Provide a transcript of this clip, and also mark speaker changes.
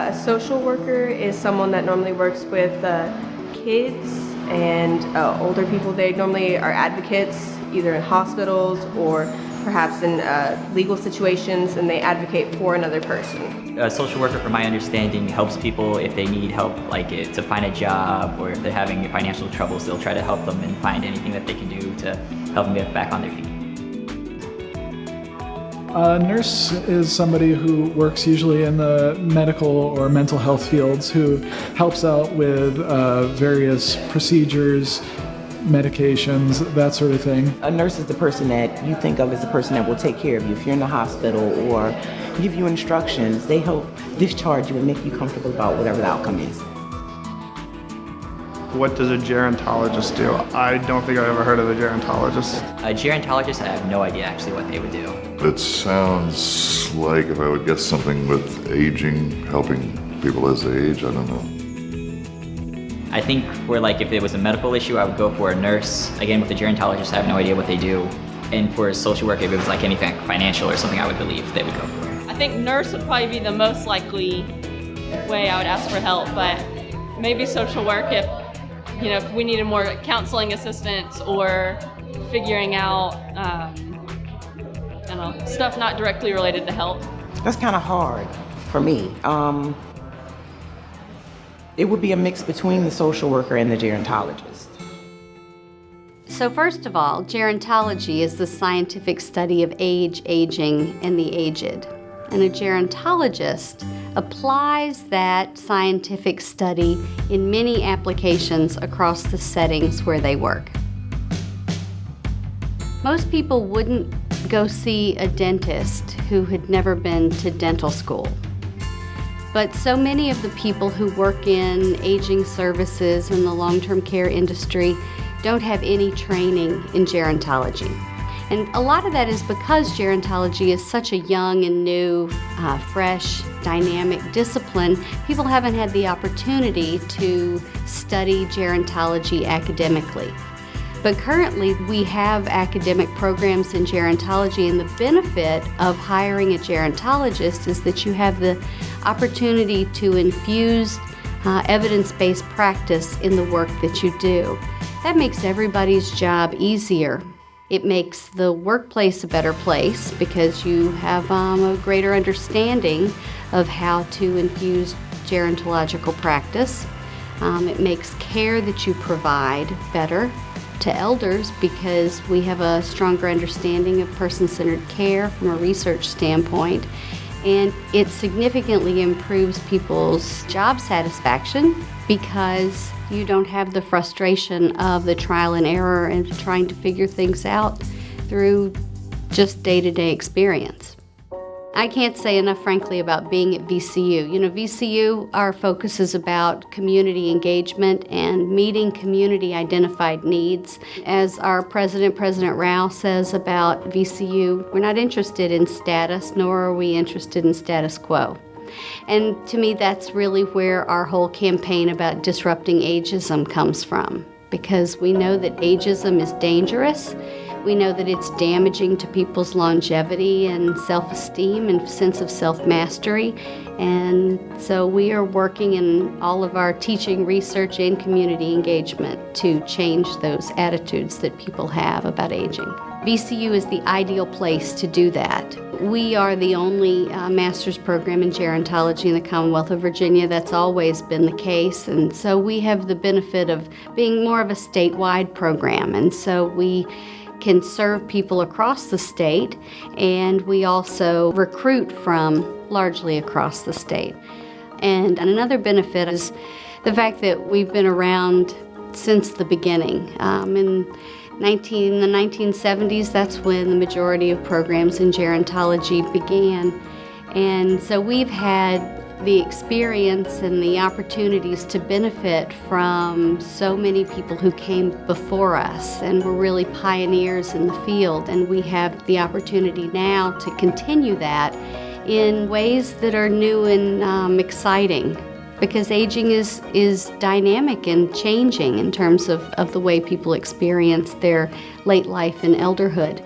Speaker 1: A social worker is someone that normally works with kids and older people. They normally are advocates either in hospitals or perhaps in legal situations, and they advocate for another person.
Speaker 2: A social worker, from my understanding, helps people if they need help, like to find a job, or if they're having financial troubles, they'll try to help them and find anything that they can do to help them get back on their feet.
Speaker 3: A nurse is somebody who works usually in the medical or mental health fields, who helps out with various procedures, medications, that sort of thing.
Speaker 4: A nurse is the person that you think of as the person that will take care of you. If you're in the hospital or give you instructions, they help discharge you and make you comfortable about whatever the outcome is.
Speaker 5: What does a gerontologist do? I don't think I've ever heard of a gerontologist.
Speaker 2: A gerontologist, I have no idea actually what they would do.
Speaker 6: It sounds like, if I would guess, something with aging, helping people as they age. I don't know.
Speaker 2: I think if it was a medical issue, I would go for a nurse. Again, with a gerontologist, I have no idea what they do. And for a social worker, if it was like anything financial or something, I would believe they would go for it.
Speaker 7: I think nurse would probably be the most likely way I would ask for help, but maybe social work if we needed more counseling assistance or figuring out, stuff not directly related to health.
Speaker 4: That's kind of hard for me. It would be a mix between the social worker and the gerontologist.
Speaker 8: So first of all, gerontology is the scientific study of age, aging, and the aged. And a gerontologist applies that scientific study in many applications across the settings where they work. Most people wouldn't go see a dentist who had never been to dental school. But so many of the people who work in aging services in the long-term care industry don't have any training in gerontology. And a lot of that is because gerontology is such a young and new, fresh, dynamic discipline. People haven't had the opportunity to study gerontology academically. But currently we have academic programs in gerontology, and the benefit of hiring a gerontologist is that you have the opportunity to infuse evidence-based practice in the work that you do. That makes everybody's job easier. It makes the workplace a better place because you have a greater understanding of how to infuse gerontological practice. It makes care that you provide better to elders because we have a stronger understanding of person-centered care from a research standpoint. And it significantly improves people's job satisfaction because you don't have the frustration of the trial and error and trying to figure things out through just day-to-day experience. I can't say enough, frankly, about being at VCU. VCU, our focus is about community engagement and meeting community-identified needs. As our president, President Rao, says about VCU, we're not interested in status, nor are we interested in status quo. And to me, that's really where our whole campaign about disrupting ageism comes from, because we know that ageism is dangerous. We know that it's damaging to people's longevity and self-esteem and sense of self-mastery. And so we are working in all of our teaching, research, and community engagement to change those attitudes that people have about aging. VCU is the ideal place to do that. We are the only master's program in gerontology in the Commonwealth of Virginia. That's always been the case. And so we have the benefit of being more of a statewide program. And so we can serve people across the state, and we also recruit from largely across the state. And another benefit is the fact that we've been around since the beginning. In the 1970s, that's when the majority of programs in gerontology began. And so we've had the experience and the opportunities to benefit from so many people who came before us and were really pioneers in the field. And we have the opportunity now to continue that in ways that are new and exciting, because aging is dynamic and changing in terms of the way people experience their late life and elderhood.